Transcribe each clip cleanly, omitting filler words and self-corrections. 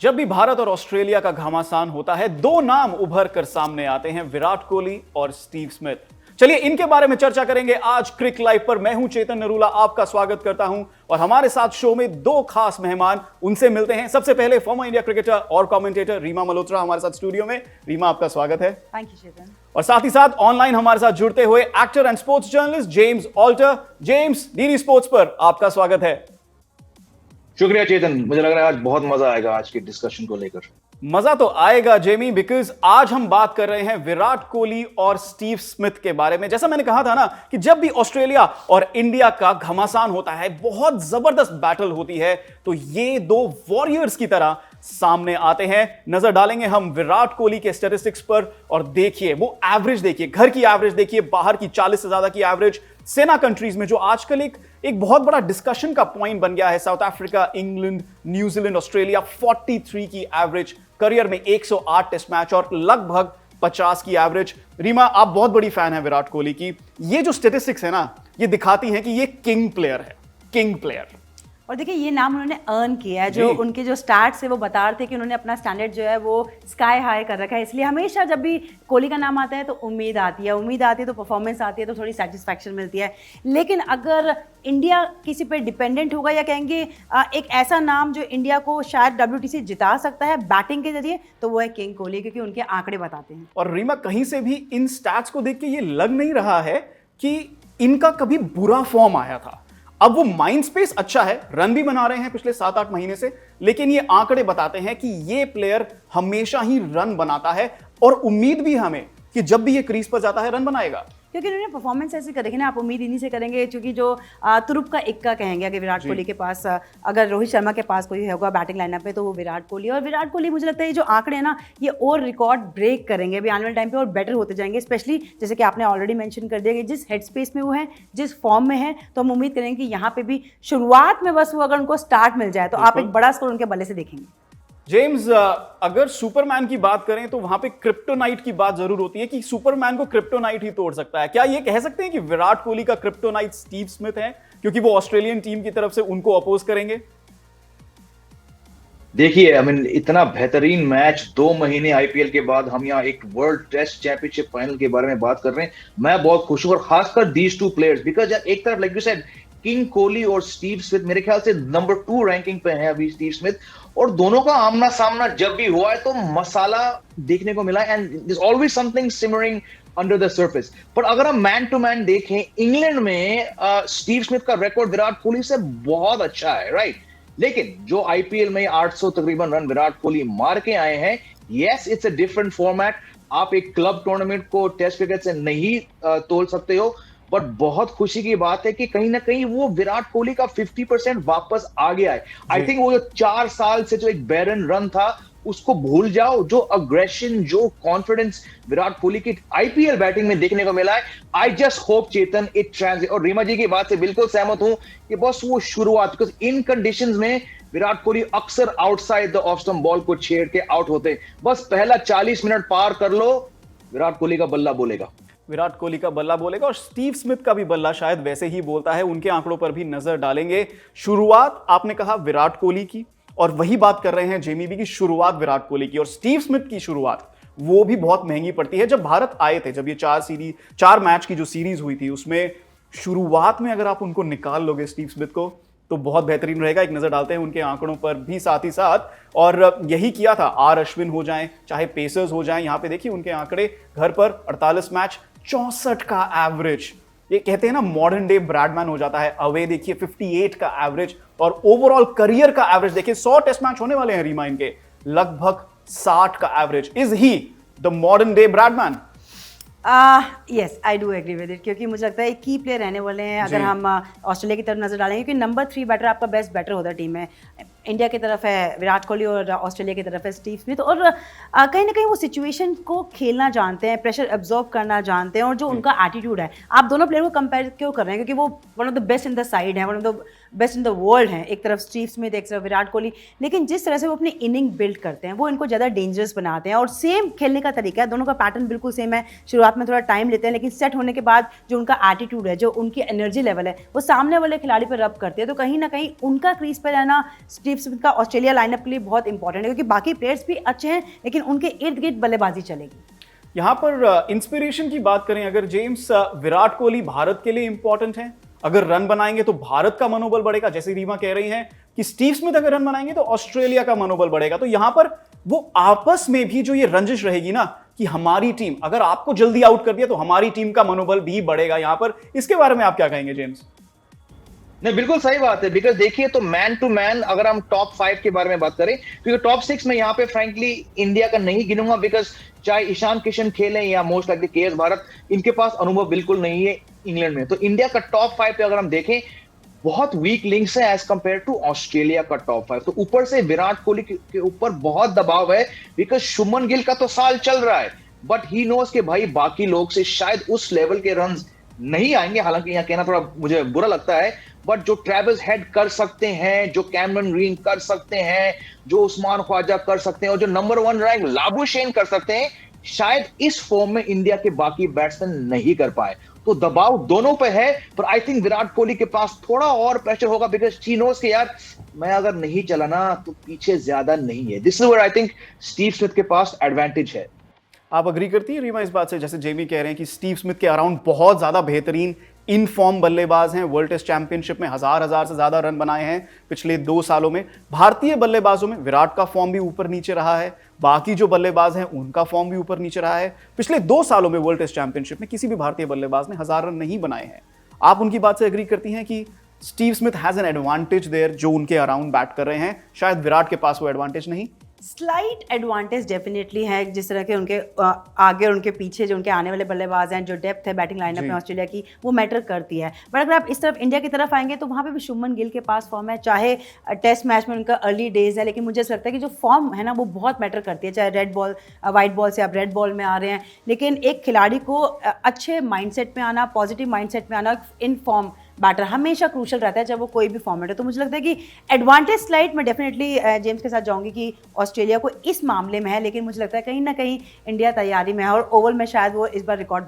जब भी भारत और ऑस्ट्रेलिया का घमासान होता है, दो नाम उभर कर सामने आते हैं, विराट कोहली और स्टीव स्मिथ। चलिए इनके बारे में चर्चा करेंगे आज क्रिक लाइव पर। मैं हूं चेतन नरूला, आपका स्वागत करता हूं और हमारे साथ शो में दो खास मेहमान, उनसे मिलते हैं। सबसे पहले फॉर्मर इंडिया क्रिकेटर और कमेंटेटर रीमा मल्होत्रा हमारे साथ स्टूडियो में। रीमा, आपका स्वागत है। Thank you Chetan. और साथ ही साथ ऑनलाइन हमारे साथ जुड़ते हुए actor and sports journalist James Alter. James, DD sports पर आपका स्वागत है। शुक्रिया चेतन, मुझे लग रहा है आज बहुत मजा आएगा आज के डिस्कशन को लेकर। मजा तो आएगा जेमी, बिकॉज आज हम बात कर रहे हैं विराट कोहली और स्टीव स्मिथ के बारे में। जैसा मैंने कहा था ना कि जब भी ऑस्ट्रेलिया और इंडिया का घमासान होता है, बहुत जबरदस्त बैटल होती है, तो ये दो वॉरियर्स की तरह सामने आते हैं। नजर डालेंगे हम विराट कोहली के स्टैटिस्टिक्स पर और देखिए वो एवरेज, देखिए घर की एवरेज, देखिए बाहर की 40 से ज्यादा की एवरेज। सेना कंट्रीज में जो आजकल एक बहुत बड़ा डिस्कशन का पॉइंट बन गया है, south Africa, England, New Zealand, Australia, 43 की एवरेज, करियर में 108 टेस्ट मैच और लगभग 50 की एवरेज। रीमा, आप बहुत बड़ी फैन है विराट कोहली की। ये जो स्टैटिस्टिक्स है ना, ये दिखाती हैं कि ये किंग प्लेयर है, किंग प्लेयर। और देखिए ये नाम उन्होंने अर्न किया है, जो उनके जो स्टार्ट्स है वो बता रहे थे कि उन्होंने अपना स्टैंडर्ड जो है वो स्काई हाई कर रखा है। इसलिए हमेशा जब भी कोहली का नाम आता है तो उम्मीद आती है तो परफॉर्मेंस आती है, तो थोड़ी सेटिस्फैक्शन मिलती है। लेकिन अगर इंडिया किसी पे डिपेंडेंट होगा या कहेंगे एक ऐसा नाम जो इंडिया को शायद WTC जिता सकता है बैटिंग के जरिए, तो वो है किंग कोहली, क्योंकि उनके आंकड़े बताते हैं। और रीमा, कहीं से भी इन स्टैट्स को देख के ये लग नहीं रहा है कि इनका कभी बुरा फॉर्म आया था। अब वो माइंड स्पेस अच्छा है, रन भी बना रहे हैं पिछले 7-8 महीने से, लेकिन ये आंकड़े बताते हैं कि ये प्लेयर हमेशा ही रन बनाता है और उम्मीद भी हमें कि जब भी ये क्रीज पर जाता है रन बनाएगा, क्योंकि उन्होंने परफॉर्मेंस ऐसे करेंगे ना, आप उम्मीद इन्हीं से करेंगे। क्योंकि जो तुरुप का इक्का कहेंगे अगर विराट कोहली के पास, अगर रोहित शर्मा के पास कोई होगा बैटिंग लाइनअप में, तो वो विराट कोहली। और विराट कोहली मुझे लगता है ये जो आंकड़े हैं ना, ये और रिकॉर्ड ब्रेक करेंगे अभी आने वाले टाइम पे और बेटर होते जाएंगे। स्पेशली जैसे कि आपने ऑलरेडी मेंशन कर दिया कि जिस हेड स्पेस में वो है, जिस फॉर्म में है, तो हम उम्मीद करेंगे कि यहाँ पे भी शुरुआत में बस वो अगर उनको स्टार्ट मिल जाए तो आप एक बड़ा स्कोर उनके बल्ले से देखेंगे। जेम्स, अगर सुपरमैन की बात करें तो वहां पे क्रिप्टोनाइट की बात जरूर होती है कि सुपरमैन को क्रिप्टोनाइट ही तोड़ सकता है। क्या ये कह सकते हैं कि विराट कोहली का क्रिप्टोनाइट स्टीव स्मिथ है, क्योंकि वो ऑस्ट्रेलियन टीम की तरफ से उनको अपोज करेंगे? देखिए, इतना बेहतरीन मैच 2 महीने IPL के बाद हम यहाँ एक वर्ल्ड टेस्ट चैंपियनशिप फाइनल के बारे में बात कर रहे हैं। मैं बहुत खुश हूं, और खासकर दीज टू प्लेयर्स, बिकॉज एक तरफ like you said king Kohli और स्टीव स्मिथ, मेरे ख्याल से नंबर 2 रैंकिंग पे है अभी स्टीव स्मिथ, और दोनों का आमना सामना जब भी हुआ है तो मसाला देखने को मिला, and there is always something simmering under the surface. पर अगर हम मैन टू मैन देखें, इंग्लैंड में स्टीव स्मिथ का रिकॉर्ड विराट कोहली से बहुत अच्छा है, राइट? लेकिन जो IPL में 800 तकरीबन रन विराट कोहली मार के आए हैं, yes it's a different format. आप एक क्लब टूर्नामेंट को टेस्ट क्रिकेट से नहीं तोल सकते हो, बट बहुत खुशी की बात है कि कहीं ना कहीं वो विराट कोहली का 50% वापस आ गया है। आई थिंक वो जो 4 साल से जो एक बैरन रन था उसको भूल जाओ। जो अग्रेशन, जो कॉन्फिडेंस विराट कोहली की IPL बैटिंग में देखने को मिला है, I just hope Chetan it translate. और रीमा जी की बात से बिल्कुल सहमत हूं कि बस वो शुरुआत, बिकॉज इन कंडीशंस में विराट कोहली अक्सर outside the off stump ball को छेड़ के आउट होते हैं। बस पहला 40 मिनट पार कर लो, विराट कोहली का बल्ला बोलेगा, विराट कोहली का बल्ला बोलेगा। और स्टीव स्मिथ का भी बल्ला शायद वैसे ही बोलता है। उनके आंकड़ों पर भी नजर डालेंगे। शुरुआत आपने कहा विराट कोहली की, और वही बात कर रहे हैं जेमी भी की शुरुआत विराट कोहली की और स्टीव स्मिथ की शुरुआत वो भी बहुत महंगी पड़ती है। जब भारत आए थे, जब ये 4 मैच की जो सीरीज हुई थी, उसमें शुरुआत में अगर आप उनको निकाल लोगे स्टीव स्मिथ को, तो बहुत बेहतरीन रहेगा। एक नजर डालते हैं उनके आंकड़ों पर भी साथ ही साथ। और यही किया था आर अश्विन हो जाएं, चाहे पेसर्स हो जाएं। यहां पे देखिए उनके आंकड़े, घर पर 48 मैच, 64 का एवरेज। ये कहते हैं ना मॉडर्न डे ब्रैडमैन हो जाता है। अवे देखिए 58 का एवरेज, और ओवरऑल करियर का एवरेज देखिए 100 टेस्ट मैच होने वाले हैं रीमा इनके, लगभग 60 का average. Is he the modern day Bradman? Yes, I do agree with it, क्योंकि मुझे लगता है एक की प्लेयर रहने वाले हैं अगर हम ऑस्ट्रेलिया की तरफ नजर डालेंगे, क्योंकि नंबर 3 बैटर आपका बेस्ट बैटर होता है टीम में। इंडिया की तरफ है विराट कोहली और ऑस्ट्रेलिया की तरफ है स्टीव स्मिथ। और कहीं ना कहीं वो सिचुएशन को खेलना जानते हैं, प्रेशर एब्जॉर्ब करना जानते हैं, और जो उनका एटीट्यूड है, आप दोनों प्लेयर को कंपेयर क्यों कर रहे हैं? क्योंकि वो one of the best in the side है, one of the best in the world हैं। एक तरफ स्टीव स्मिथ, एक तरफ विराट कोहली, लेकिन जिस तरह से वो अपनी इनिंग बिल्ड करते हैं वो इनको ज़्यादा डेंजरस बनाते हैं। और सेम खेलने का तरीका है, दोनों का पैटर्न बिल्कुल सेम है। शुरुआत में थोड़ा टाइम लेते हैं, लेकिन सेट होने के बाद जो उनका एटीट्यूड है, जो उनकी एनर्जी लेवल है, वो सामने वाले खिलाड़ी पर रब करते हैं। तो कहीं ना कहीं उनका क्रीज पर रहना स्टीव स्मिथ का ऑस्ट्रेलिया लाइनअप के लिए बहुत इंपॉर्टेंट है, क्योंकि बाकी प्लेयर्स भी अच्छे हैं लेकिन उनके इर्द गिर्द बल्लेबाजी चलेगी। यहां पर इंस्पिरेशन की बात करें अगर जेम्स, विराट कोहली भारत के लिए इंपॉर्टेंट है। अगर रन बनाएंगे तो भारत का मनोबल बढ़ेगा, जैसे रीमा कह रही हैं कि स्टीव स्मिथ अगर रन बनाएंगे तो ऑस्ट्रेलिया का मनोबल बढ़ेगा। तो यहां पर वो आपस में भी जो ये रंजिश रहेगी ना कि हमारी टीम अगर आपको जल्दी आउट कर दिया तो हमारी टीम का मनोबल भी बढ़ेगा यहां पर, इसके बारे में आप क्या कहेंगे जेम्स? नहीं, बिल्कुल सही बात है। बिकॉज देखिए तो मैन टू मैन अगर हम टॉप 5 के बारे में बात करें, क्योंकि टॉप 6 में यहाँ पे फ्रैंकली इंडिया का नहीं गिनूंगा, बिकॉज चाहे ईशान किशन खेलें या मोस्ट लाइकली केएस भारत, इनके पास अनुभव बिल्कुल नहीं है इंग्लैंड में। तो इंडिया का टॉप 5 पे अगर हम देखें, बहुत वीक लिंक्स है एज कंपेयर टू ऑस्ट्रेलिया का टॉप 5। तो ऊपर से विराट कोहली के ऊपर बहुत दबाव है, बिकॉज शुभमन गिल का तो साल चल रहा है, बट ही नोस के भाई बाकी लोग से शायद उस लेवल के रन नहीं आएंगे। हालांकि यहाँ कहना थोड़ा मुझे बुरा लगता है, बट जो ट्रेविस हेड कर सकते हैं, जो कैमरन ग्रीन कर सकते हैं, जो उस्मान ख्वाजा कर सकते हैं, और जो नंबर 1 रैंक लाबुशेन कर सकते हैं, शायद इस फॉर्म में इंडिया के बाकी बैट्समैन नहीं कर पाए। तो दबाव दोनों पे है, पर आई थिंक विराट कोहली के पास थोड़ा और प्रेशर होगा, बिकॉज ही नोस के यार मैं अगर नहीं चला ना तो पीछे ज्यादा नहीं है। This is where I think Steve Smith के पास एडवांटेज है। आप अग्री करती है रीमा इस बात से, जैसे जेमी कह रहे हैं कि स्टीव स्मिथ के अराउंड बहुत ज्यादा बेहतरीन इन फॉर्म बल्लेबाज हैं, वर्ल्ड टेस्ट चैंपियनशिप में हजार से ज्यादा रन बनाए हैं पिछले 2 सालों में। भारतीय बल्लेबाजों में विराट का फॉर्म भी ऊपर नीचे रहा है, बाकी जो बल्लेबाज हैं उनका फॉर्म भी ऊपर नीचे रहा है। पिछले 2 सालों में वर्ल्ड टेस्ट चैंपियनशिप में किसी भी भारतीय बल्लेबाज ने 1000 रन नहीं बनाए हैं। आप उनकी बात से एग्री करती हैं कि Steve Smith has an advantage there, जो उनके अराउंड बैट कर रहे हैं, शायद विराट के पास वो एडवांटेज नहीं? स्लाइट एडवांटेज डेफिनेटली है, जिस तरह के उनके आगे और उनके पीछे जो उनके आने वाले बल्लेबाज हैं, जो डेप्थ है बैटिंग लाइनअप में ऑस्ट्रेलिया की, वो मैटर करती है। बट अगर आप इस तरफ इंडिया की तरफ आएंगे तो वहाँ पे भी शुभमन गिल के पास फॉर्म है, चाहे टेस्ट मैच में उनका अर्ली डेज है, लेकिन मुझे ऐसा लगता है कि जो फॉर्म है ना वो बहुत मैटर करती है, चाहे रेड बॉल वाइट बॉल से आप रेड बॉल में आ रहे हैं। लेकिन एक खिलाड़ी को अच्छे माइंडसेट में आना, पॉजिटिव माइंडसेट में आना, इन फॉर्म बैटर हमेशा क्रूशल रहता है, चाहे वो कोई भी फॉर्मेट है। तो मुझे लगता है कि एडवांटेज स्लाइड में डेफिनेटली जेम्स के साथ जाऊंगी कि ऑस्ट्रेलिया को इस मामले में है, लेकिन मुझे लगता है कहीं ना कहीं इंडिया तैयारी में है और ओवल में शायद वो इस बार रिकॉर्ड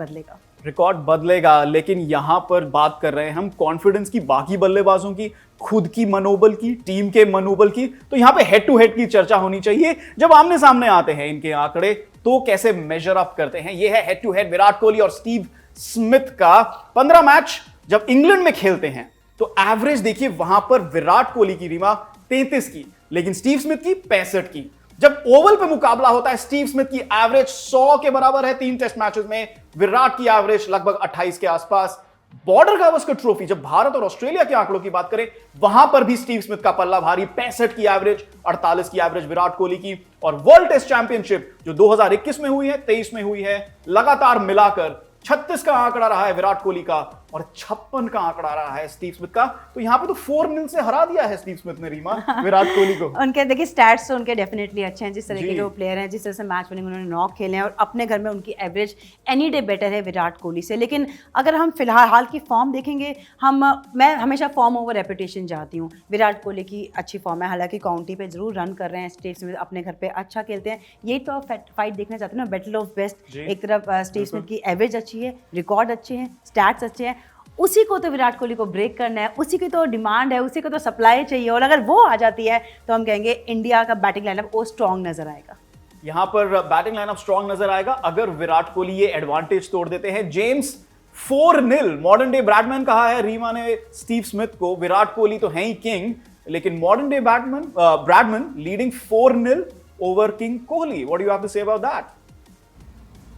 बदलेगा। लेकिन यहां पर बात कर रहे हैं हम कॉन्फिडेंस की, बाकी बल्लेबाजों की, खुद की मनोबल की, टीम के मनोबल की। तो यहां पे हेड टू हेड की चर्चा होनी चाहिए। जब आमने सामने आते हैं इनके आंकड़े तो कैसे मेजर अप करते हैं, यह है head to head Virat Kohli और स्टीव स्मिथ का। 15 मैच जब इंग्लैंड में खेलते हैं तो एवरेज देखिए वहां पर विराट कोहली की रीमा 33 की, लेकिन स्टीव स्मिथ की 65 की। जब ओवल पे मुकाबला होता है स्टीव स्मिथ की एवरेज 100 के बराबर है 3 टेस्ट मैचेस में, विराट की एवरेज लगभग 28 के आसपास। बॉर्डर गावस्कर ट्रॉफी, जब भारत और ऑस्ट्रेलिया के आंकड़ों की बात करें वहां पर भी स्टीव स्मिथ का पल्ला भारी, 65 की एवरेज, 48 की एवरेज विराट कोहली की। और वर्ल्ड टेस्ट चैंपियनशिप जो 2021 में हुई है, 23 में हुई है, लगातार मिलाकर 36 का आंकड़ा रहा है विराट कोहली का और 56 का आंकड़ा रहा है स्टीव स्मिथ का। तो यहां पे तो 4-0 से हरा दिया है स्टीव स्मिथ ने रीमा विराट कोहली को। उनके देखिए स्टैट्स तो उनके डेफिनेटली अच्छे हैं, जिस तरह के जो प्लेयर हैं, जिस तरह से मैच विनिंग उन्होंने 9 खेले हैं और अपने घर में उनकी एवरेज एनी डे बेटर है विराट कोहली से। लेकिन अगर हम फिलहाल हाल की फॉर्म देखेंगे, मैं हमेशा फॉर्म ओवर रेपुटेशन चाहती हूँ। विराट कोहली की अच्छी फॉर्म है, हालांकि काउंटी पे जरूर रन कर रहे हैं, स्टीव स्मिथ अपने घर पे अच्छा खेलते हैं। यही तो फाइट देखना चाहते हैं ना, बैटल ऑफ बेस्ट। एक तरफ स्टीव स्मिथ की एवरेज अच्छी है, रिकॉर्ड अच्छे हैं, स्टैट्स अच्छे हैं, उसी को तो विराट कोहली को ब्रेक करना है, उसी की तो डिमांड है, उसी को तो सप्लाई चाहिए। और अगर वो आ जाती है तो हम कहेंगे इंडिया का बैटिंग लाइनअप वो स्ट्रॉन्ग नजर आएगा। यहां पर बैटिंग लाइनअप स्ट्रॉन्ग नजर आएगा अगर विराट कोहली ये एडवांटेज तोड़ देते हैं। जेम्स 4-0 मॉडर्न डे बैट्समैन कहा है रीमा ने स्टीव स्मिथ को। विराट कोहली तो है ही किंग, लेकिन modern day Bradman leading 4-0 over king Kohli. What do you have to say about that?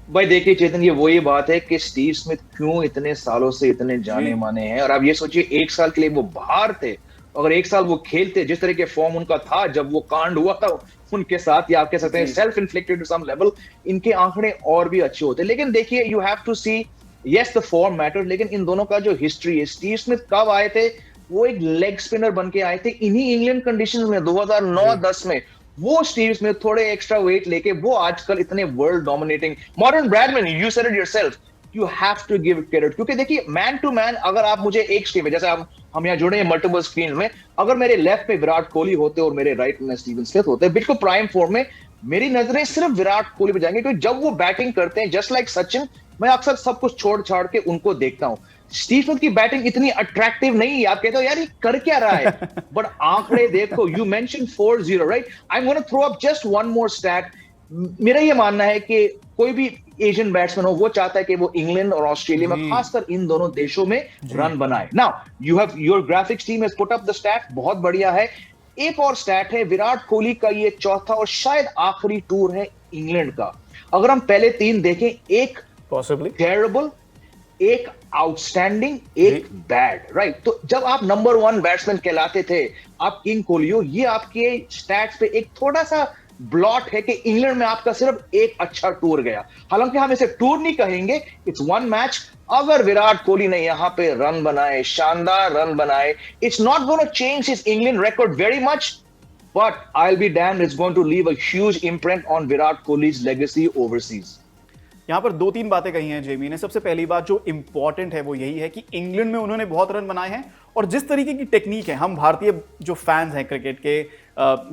भाई देखिए चेतन, ये वही बात है कि स्टीव स्मिथ क्यों इतने सालों से इतने जाने माने हैं। और आप ये सोचिए, 1 साल के लिए वो बाहर थे, अगर 1 साल वो खेलते, जिस तरह के फॉर्म उनका था जब वो कांड हुआ था उनके साथ, या आप कह सकते हैं self inflicted to some level, इनके आंकड़े और भी अच्छे होते। लेकिन देखिए, you have to see, yes the form matters, लेकिन इन दोनों का जो हिस्ट्री है, स्टीव स्मिथ कब आए थे, वो एक लेग स्पिनर बन के आए थे इन्हीं इंग्लैंड कंडीशंस में 2009-10 में। वो स्टीव स्मिथ थोड़े एक्स्ट्रा वेट लेके वो आजकल इतने world dominating. Modern Bradman, you said it yourself, you have to give credit, क्योंकि देखिए मैन टू मैन अगर आप मुझे एक स्क्रीन में, जैसे हम यहाँ जुड़े हैं मल्टीपल स्क्रीन में, अगर मेरे लेफ्ट में विराट कोहली होते और मेरे राइट में स्टीवन स्मिथ होते बिल्कुल प्राइम फॉर्म में, मेरी नजरें सिर्फ विराट कोहली पे जाएंगे, क्योंकि जब वो बैटिंग करते हैं जस्ट लाइक सचिन, मैं अक्सर सब कुछ छोड़ छाड़ के उनको देखता हूं। स्टीव स्मिथ की बैटिंग इतनी अट्रैक्टिव नहीं है, आप कहते हो यार ये कर क्या रहा है, बट आंकड़े देखो, you mention 4-0, right? I am gonna throw up just one more stat. मेरा ये मानना है कि कोई भी एशियन बैट्समैन हो, वो चाहता है कि वो इंग्लैंड और ऑस्ट्रेलिया में, खासकर इन दोनों देशों में रन बनाए। Now you have your graphics team has put up the stat, बहुत बढ़िया है। एक और स्टैट है, विराट कोहली का ये चौथा और शायद आखिरी टूर है इंग्लैंड का। अगर हम पहले 3 देखें, एक पॉसिबली टेरेबल, एक आउटस्टैंडिंग, एक बैड, राइट? तो जब आप नंबर 1 बैट्समैन कहलाते थे, आप किंग कोहली हो, ये आपके स्टैट्स पे एक थोड़ा सा ब्लॉट है कि इंग्लैंड में आपका सिर्फ एक अच्छा टूर गया। हालांकि हम इसे टूर नहीं कहेंगे, इट्स वन मैच। अगर विराट कोहली ने यहां पे रन बनाए, शानदार रन बनाए, it's not gonna change his England record very much, but I will be damned, it's going to leave a huge imprint on Virat Kohli's legacy overseas. यहां पर 2-3 बातें कही हैं जेमी ने। सबसे पहली बात जो इंपॉर्टेंट है वो यही है कि इंग्लैंड में उन्होंने बहुत रन बनाए हैं, और जिस तरीके की टेक्निक है, हम भारतीय जो फैंस हैं क्रिकेट के,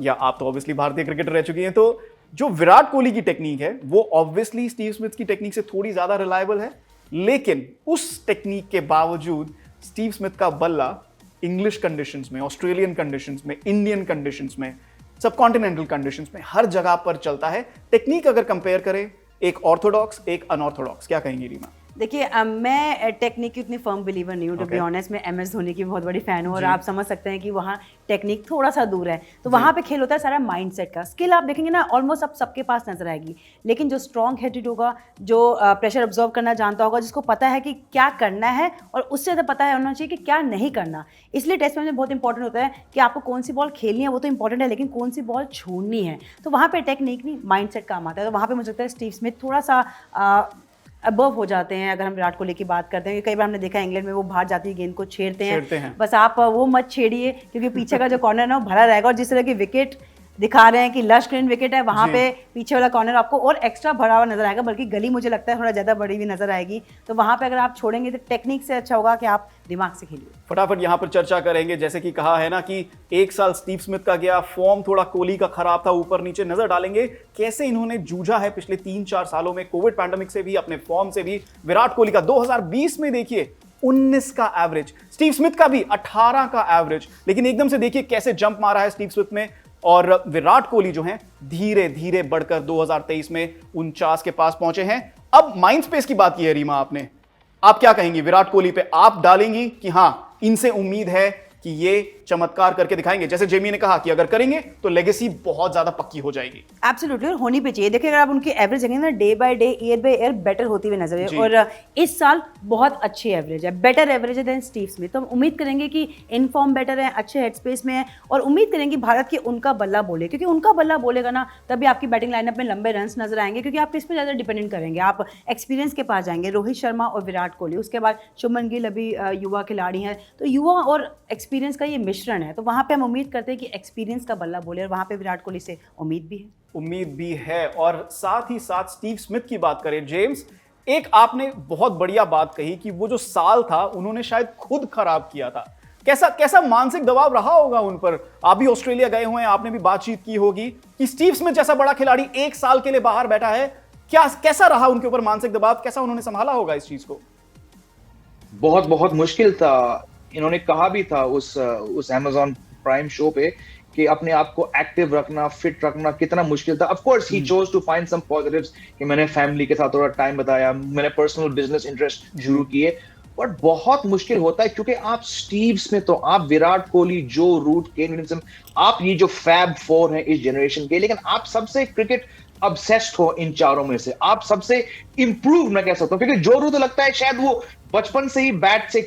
या आप तो ऑब्वियसली भारतीय क्रिकेटर रह चुकी हैं, तो जो विराट कोहली की टेक्निक है वो ऑब्वियसली स्टीव स्मिथ की टेक्निक से थोड़ी ज्यादा रिलायबल है, लेकिन उस टेक्निक के बावजूद स्टीव स्मिथ का बल्ला इंग्लिश कंडीशंस में, ऑस्ट्रेलियन कंडीशंस में, इंडियन कंडीशंस में, सब कॉन्टिनेंटल कंडीशंस में, हर जगह पर चलता है। टेक्निक अगर कंपेयर करें, एक ऑर्थोडॉक्स, एक अनऑर्थोडॉक्स, क्या कहेंगी रीमा? देखिए मैं टेक्निक की उतनी फर्म बिलीवर नहीं हूँ, टू बी ऑनेस्ट। मैं MS धोनी की बहुत बड़ी फैन हूँ, और आप समझ सकते हैं कि वहाँ टेक्निक थोड़ा सा दूर है, तो वहाँ पे खेल होता है सारा माइंडसेट का। स्किल आप देखेंगे ना, ऑलमोस्ट अब सबके पास नजर आएगी, लेकिन जो स्ट्रॉन्ग हेडेड होगा, जो प्रेशर ऑब्जॉर्व करना जानता होगा, जिसको पता है कि क्या करना है, और उससे ज़्यादा पता है होना चाहिए कि क्या नहीं करना। इसलिए टेस्ट मैच में बहुत इंपॉर्टेंट होता है कि आपको कौन सी बॉल खेलनी है, वो तो इंपॉर्टेंट है, लेकिन कौन सी बॉल छोड़नी है, तो वहाँ पे टेक्निक नहीं, माइंडसेट काम आता है। तो वहाँ पे मुझे लगता है स्टीव स्मिथ थोड़ा सा अबव हो जाते हैं। अगर हम विराट कोहली की बात करते हैं, कई बार हमने देखा है इंग्लैंड में वो बाहर जाती है, गेंद को छेड़ते हैं। बस आप वो मत छेड़िए, क्योंकि पीछे का जो कॉर्नर है ना वो भरा रहेगा, और जिस तरह की विकेट दिखा रहे हैं कि लश ग्रीन विकेट है, वहाँ पे पीछे वाला कॉर्नर आपको और एक्स्ट्रा भरा हुआ नजर आएगा, बल्कि गली मुझे लगता है थोड़ा ज़्यादा बड़ी भी नजर आएगी। तो वहाँ पे अगर आप छोड़ेंगे तो टेक्निक से अच्छा होगा कि आप दिमाग से खेलिए। फटाफट यहाँ पर चर्चा करेंगे, जैसे कि कहा है ना कि एक साल स्टीव स्मिथ का गया, फॉर्म थोड़ा कोहली का खराब था, ऊपर नीचे नजर डालेंगे कैसे इन्होंने जूझा है पिछले 3-4 सालों में, कोविड पैंडेमिक से भी, अपने फॉर्म से भी। विराट कोहली का 2020 में देखिए 19 का एवरेज, स्टीव स्मिथ का भी 18 का एवरेज, लेकिन एकदम से देखिए कैसे जंप मारा है स्टीव स्मिथ में, और विराट कोहली जो हैं धीरे धीरे बढ़कर 2023 में 49 के पास पहुंचे हैं। अब माइंड स्पेस की बात की है रीमा आपने, आप क्या कहेंगी विराट कोहली पे? आप डालेंगी कि हां इनसे उम्मीद है कि ये चमत्कार करके दिखाएंगे, जैसे जेमी ने कहा कि अगर करेंगे तो लेगेसी बहुत ज्यादा पक्की हो जाएगी? एब्सोल्युटली, और होनी भी चाहिए। देखिए अगर आप उनकी एवरेज देखेंगे ना, day by day, year by year better होती हुई नजर है, और इस साल बहुत अच्छी एवरेज है, बेटर एवरेज है देन स्टीव स्मिथ। तो हम उम्मीद करेंगे कि इन फॉर्म बेटर है, अच्छे हेड स्पेस में है, और उम्मीद करेंगे भारत की उनका बल्ला बोले, क्योंकि उनका बल्ला बोलेगा ना तभी आपकी बैटिंग लाइनअप में लंबे रन्स नजर आएंगे, क्योंकि आप किस पे ज़्यादा डिपेंडेंट करेंगे, आप एक्सपीरियंस के पास जाएंगे, रोहित शर्मा और विराट कोहली, उसके बाद शुभमन गिल अभी युवा खिलाड़ी हैं, तो युवा और एक्सपीरियंस का ये मिश्रण है। तो वहां पे हम उम्मीद करते हैं कि एक्सपीरियंस का बल्ला बोले, और वहां पे विराट कोहली से उम्मीद भी है। और साथ ही साथ स्टीव स्मिथ की बात करें जेम्स, एक आपने बहुत बढ़िया बात कही कि वो जो साल था उन्होंने शायद खुद खराब किया था। कैसा मानसिक दबाव रहा होगा उन पर? आप भी ऑस्ट्रेलिया गए हुए हैं, आपने भी बातचीत की होगी कि स्टीव स्मिथ जैसा बड़ा खिलाड़ी 1 साल के लिए बाहर बैठा है, कैसा रहा उनके ऊपर मानसिक दबाव, कैसा उन्होंने संभाला होगा इस चीज को? बहुत बहुत मुश्किल था। इन्होंने कहा भी था उस Amazon प्राइम शो पे कि अपने आप को एक्टिव रखना, फिट रखना कितना मुश्किल था। Of course he chose to find some positives कि मैंने फैमिली के साथ थोड़ा टाइम बताया, मैंने पर्सनल बिजनेस इंटरेस्ट शुरू किए, बट बहुत मुश्किल होता है क्योंकि आप स्टीव स्मिथ हो, आप विराट कोहली, जो रूट, केन विलियमसन, आप ये जो फैब 4 हैं इस जनरेशन के, लेकिन आप सबसे क्रिकेट ऑब्सेस्ड हो इन चारों में से, आप सबसे इंप्रूव मैं कह सकता हूं, क्योंकि जो रूट लगता है शायद वो बचपन से ही बैट से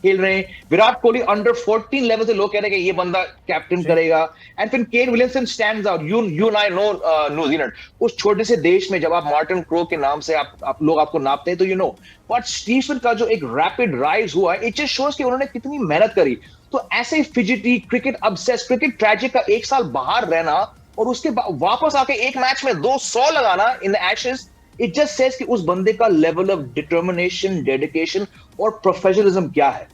खेल रहे हैं। विराट कोहली अंडर 14 लेवल से लोग कह रहे हैं कि ये बंदा कैप्टन करेगा, एंड फिर Kane Williamson stands out. You and I know New Zealand, उस छोटे से देश में जब आप मार्टिन क्रो के नाम से आप लोग आपको नापते हैं तो you know, but Steve Smith का जो एक रैपिड राइज हुआ है, इट जस्ट शोज कि उन्होंने कितनी मेहनत करी। तो ऐसे fidgety, cricket obsessed, cricket tragic का 1 साल बाहर रहना और उसके वापस आके एक मैच में 200 लगाना in the ashes, it just says कि उस बंदे का लेवल ऑफ डिटर्मिनेशन, डेडिकेशन और प्रोफेशनलिज्म क्या है।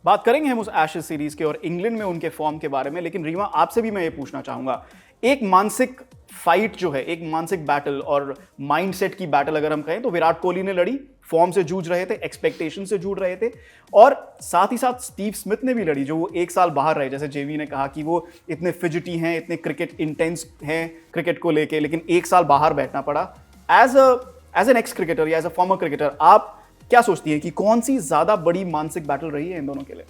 बात करेंगे हम उस एशेज सीरीज के और इंग्लैंड में उनके फॉर्म के बारे में, लेकिन रीमा आपसे भी मैं ये पूछना चाहूंगा, एक मानसिक फाइट जो है, एक मानसिक बैटल और माइंडसेट की बैटल अगर हम कहें, तो विराट कोहली ने लड़ी, फॉर्म से जूझ रहे थे, एक्सपेक्टेशन से जूझ रहे थे, और साथ ही साथ स्टीव स्मिथ ने भी लड़ी, जो वो 1 साल बाहर रहे। जैसे जेवी ने कहा कि वो इतने फिजिटी हैं, इतने क्रिकेट इंटेंस हैं क्रिकेट को लेके, लेकिन 1 साल बाहर बैठना पड़ा। एज एन एक्स क्रिकेटर या एज अ फॉर्मर क्रिकेटर, आप क्या सोचती हैं कि कौन सी ज्यादा बड़ी मानसिक बैटल रही है इन दोनों के लिए?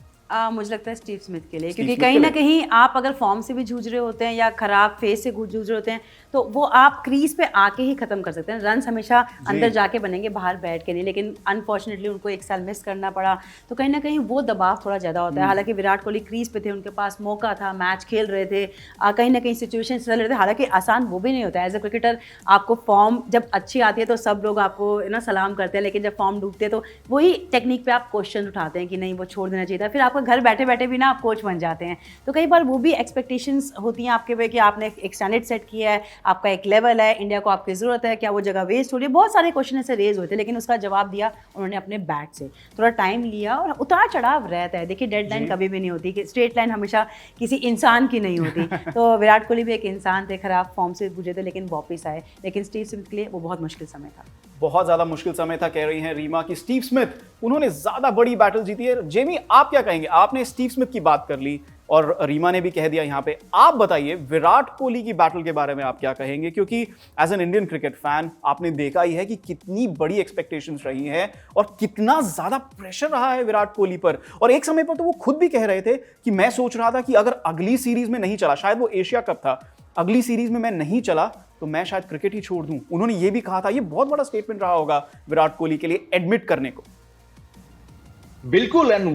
मुझे लगता है स्टीव स्मिथ के लिए, स्टीव क्योंकि स्मिथ कहीं के ना लिए। कहीं आप अगर फॉर्म से भी जूझ रहे होते हैं या खराब फेस से जूझ रहे होते हैं, तो वो आप क्रीज पे आके ही खत्म कर सकते हैं। रन्स हमेशा अंदर जाके बनेंगे, बाहर बैठ के नहीं। लेकिन अनफॉर्चुनेटली उनको 1 साल मिस करना पड़ा, तो कहीं ना कहीं वो दबाव थोड़ा ज़्यादा होता है। हालांकि विराट कोहली क्रीज पे थे, उनके पास मौका था, मैच खेल रहे थे, कहीं ना कहीं सिचुएशन चल रहे थे। हालांकि आसान वो भी नहीं होता है। एज अ क्रिकेटर आपको फॉर्म जब अच्छी आती है तो सब लोग आपको ना सलाम करते हैं, लेकिन जब फॉर्म डूबते हैं तो वही टेक्निक पे आप क्वेश्चन उठाते हैं कि नहीं, वो छोड़ देना चाहिए था। फिर आपका घर बैठे बैठे भी ना आप कोच बन जाते हैं। तो कई बार वो भी एक्सपेक्टेशंस होती हैं आपके पे कि आपने एक स्टैंडर्ड सेट किया है, आपका एक लेवल है, इंडिया को आपकी ज़रूरत है, क्या वो जगह वेस्ट हो रही है। बहुत सारे क्वेश्चन ऐसे रेज हुए थे, लेकिन उसका जवाब दिया उन्होंने अपने बैट से। थोड़ा टाइम लिया और उतार चढ़ाव रहता है। देखिए, डेडलाइन कभी भी नहीं होती, कि स्ट्रेट लाइन हमेशा किसी इंसान की नहीं होती। तो विराट कोहली भी एक इंसान थे, खराब फॉर्म से गुजरे थे, लेकिन वापस आए। लेकिन स्टीव स्मिथ के लिए वो बहुत मुश्किल समय था। बहुत ज्यादा मुश्किल समय था, कह रही हैं रीमा कि स्टीव स्मिथ, उन्होंने ज्यादा बड़ी बैटल जीती है। जेमी, आप क्या कहेंगे? आपने स्टीव स्मिथ की बात कर ली और रीमा ने भी कह दिया यहां पे। आप बताइए विराट कोहली की बैटल के बारे में आप क्या कहेंगे? क्योंकि as an Indian cricket fan आपने देखा ही है कि कितनी बड़ी एक्सपेक्टेशंस रही हैं और कितना ज्यादा प्रेशर रहा है विराट कोहली पर। और एक समय पर तो वो खुद भी कह रहे थे कि मैं सोच रहा था कि अगर अगली सीरीज में नहीं चला, शायद वो एशिया कप था, अगली सीरीज में मैं नहीं चला तो मैं शायद क्रिकेट ही छोड़ दूं। उन्होंने ये भी कहा था। ये बहुत बड़ा स्टेटमेंट रहा होगा विराट कोहली के लिए एडमिट करने को। बिल्कुल। एंड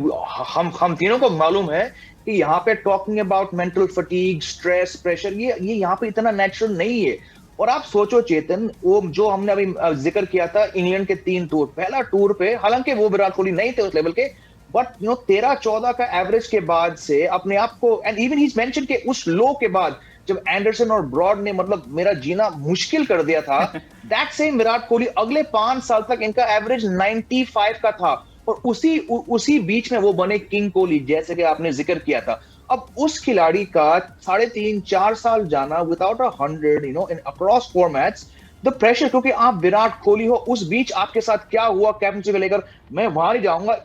हम तीनों को मालूम है कि यहाँ पे talking about mental fatigue, stress, pressure, ये यहाँ पे इतना नेचुरल नहीं है। और आप सोचो चेतन, वो जो हमने अभी जिक्र किया था इंग्लैंड के 3 टूर, पहला टूर पे हालांकि वो विराट कोहली नहीं थे उस लेवल के, बट 13-14 का एवरेज के बाद से अपने आप को, एंड इवन ही मेंशन के उस लो के बाद जब एंडरसन और ब्रॉड ने मतलब मेरा जीना मुश्किल कर दिया था, दैट सेम विराट कोहली अगले 5 साल तक इनका एवरेज 95 का था। और उसी बीच में वो बने किंग कोहली, जैसे कि आपने जिक्र किया था। अब उस खिलाड़ी का 3.5-4 साल जाना without 100 in across formats, the pressure, क्योंकि आप विराट कोहली हो, उस बीच आपके साथ क्या हुआ कैप्टनसी को लेकर मैं वहां नहीं जाऊंगा,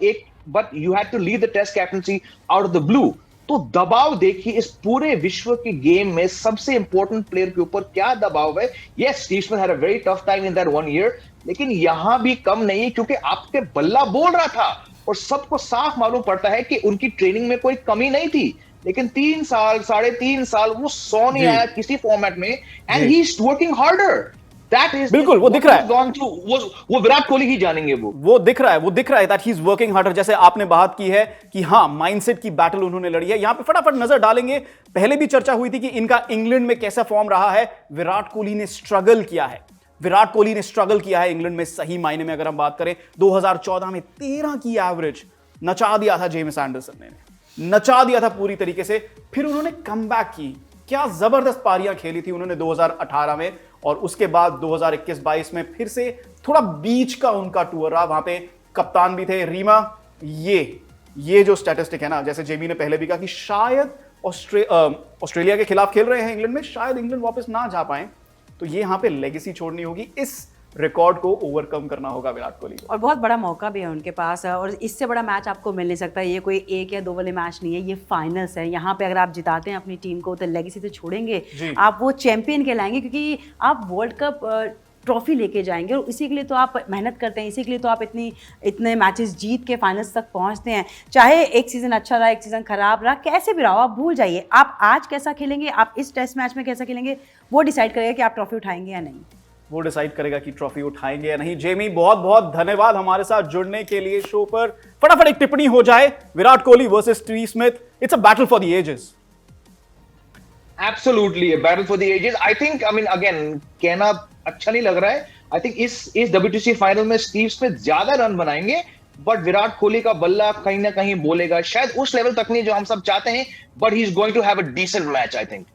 but you had to lead the test captaincy out of the blue. तो दबाव देखिए इस पूरे विश्व के गेम में सबसे इंपॉर्टेंट प्लेयर के ऊपर क्या दबाव है। Yes, Steve Smith had a very tough time in that 1 year, लेकिन यहां भी कम नहीं है, क्योंकि आपके बल्ला बोल रहा था और सबको साफ मालूम पड़ता है कि उनकी ट्रेनिंग में कोई कमी नहीं थी। लेकिन 3 साल, 3.5 साल वो 100 नहीं आया किसी फॉर्मेट में, and he is working harder. That is बिल्कुल, वो दिख रहा है। वो विराट कोहली ही जानेंगे। वो दिख रहा है that he is working harder. जैसे आपने बात की है कि हाँ, माइंडसेट की बैटल उन्होंने लड़ी है। यहां पे फटाफट नजर डालेंगे। पहले भी चर्चा हुई थी कि इनका इंग्लैंड में कैसा फॉर्म रहा है। विराट कोहली ने स्ट्रगल किया है इंग्लैंड में, सही मायने में अगर हम बात करें। 2014 में 13 की एवरेज नचा दिया था जेम्स एंडरसन ने, नचा दिया था पूरी तरीके से। फिर उन्होंने कमबैक की, क्या जबरदस्त पारियां खेली थी उन्होंने 2018 में, और उसके बाद 2021-22 में फिर से थोड़ा बीच का उनका टूर रहा। वहां पे कप्तान भी थे। रीमा, ये जो स्टैटिस्टिक है ना, जैसे जेमी ने पहले भी कहा कि शायद ऑस्ट्रेलिया के खिलाफ खेल रहे हैं इंग्लैंड में, शायद इंग्लैंड वापस ना जा पाए, तो ये यहां पे लेगेसी छोड़नी होगी। इस रिकॉर्ड को ओवरकम करना होगा विराट कोहली को, और बहुत बड़ा मौका भी है उनके पास। और इससे बड़ा मैच आपको मिल नहीं सकता। ये कोई 1 या 2 वाले मैच नहीं है, ये फाइनल्स है। यहाँ पे अगर आप जिताते हैं अपनी टीम को तो लेगेसी तो छोड़ेंगे, आप वो चैंपियन कहलाएंगे, क्योंकि आप वर्ल्ड कप ट्रॉफी लेके जाएंगे। और इसी के लिए तो आप मेहनत करते हैं, इसी के लिए तो आप इतने मैचेस जीत के फाइनल्स तक पहुंचते हैं। चाहे एक सीज़न अच्छा रहा, एक सीज़न खराब रहा, कैसे भी रहा, आप भूल जाइए। आप आज कैसा खेलेंगे, आप इस टेस्ट मैच में कैसा खेलेंगे, वो डिसाइड करेगा कि आप ट्रॉफी उठाएंगे या नहीं। वो डिसाइड करेगा कि ट्रॉफी उठाएंगे या नहीं। जेमी, बहुत बहुत धन्यवाद हमारे साथ जुड़ने के लिए शो पर। फटाफट एक टिप्पणी हो जाए, Virat Kohli versus Steve Smith, it's a battle for the ages. Absolutely, a battle for the ages. I think, I mean, again, कहना अच्छा नहीं लग रहा है। I think इस WTC फाइनल में स्टीव स्मिथ ज्यादा रन बनाएंगे, बट विराट कोहली का बल्ला कहीं ना कहीं बोलेगा, शायद उस लेवल तक नहीं जो हम सब चाहते हैं, but he is going to have a decent match, I think.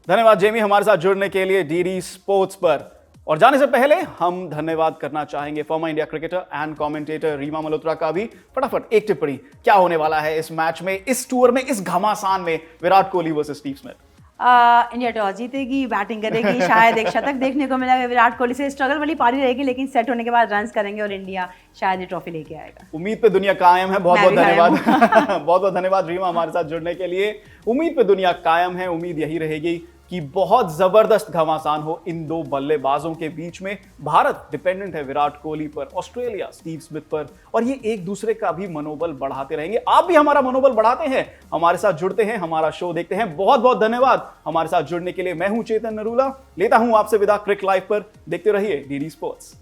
धन्यवाद जेमी हमारे साथ जुड़ने के लिए डीडी स्पोर्ट्स पर। और जाने से पहले हम धन्यवाद करना चाहेंगे former India cricketer and commentator Reema Malhotra का भी। फटाफट एक टिप्पणी, क्या होने वाला है इस मैच में, इस टूर में, इस घमासान में, Virat Kohli versus Steve Smith? India toss जीतेगी, बैटिंग करेगी, शायद एक शतक देखने को मिलेगा। विराट कोहली से स्ट्रगल वाली पारी रहेगी, लेकिन सेट होने के बाद रन्स करेंगे और इंडिया शायद ये ट्रॉफी लेके आएगा। उम्मीद पे दुनिया कायम है। बहुत मैं बहुत भी कायम धन्यवाद बहुत बहुत धन्यवाद रीमा हमारे साथ जुड़ने के लिए। उम्मीद पे दुनिया कायम है। उम्मीद यही रहेगी कि बहुत जबरदस्त घमासान हो इन दो बल्लेबाजों के बीच में। भारत डिपेंडेंट है विराट कोहली पर, ऑस्ट्रेलिया स्टीव स्मिथ पर, और ये एक दूसरे का भी मनोबल बढ़ाते रहेंगे। आप भी हमारा मनोबल बढ़ाते हैं, हमारे साथ जुड़ते हैं, हमारा शो देखते हैं। बहुत बहुत धन्यवाद हमारे साथ जुड़ने के लिए। मैं हूं चेतन नरूला, लेता हूं आपसे विदा क्रिक लाइव पर। देखते रहिए डीडी स्पोर्ट्स।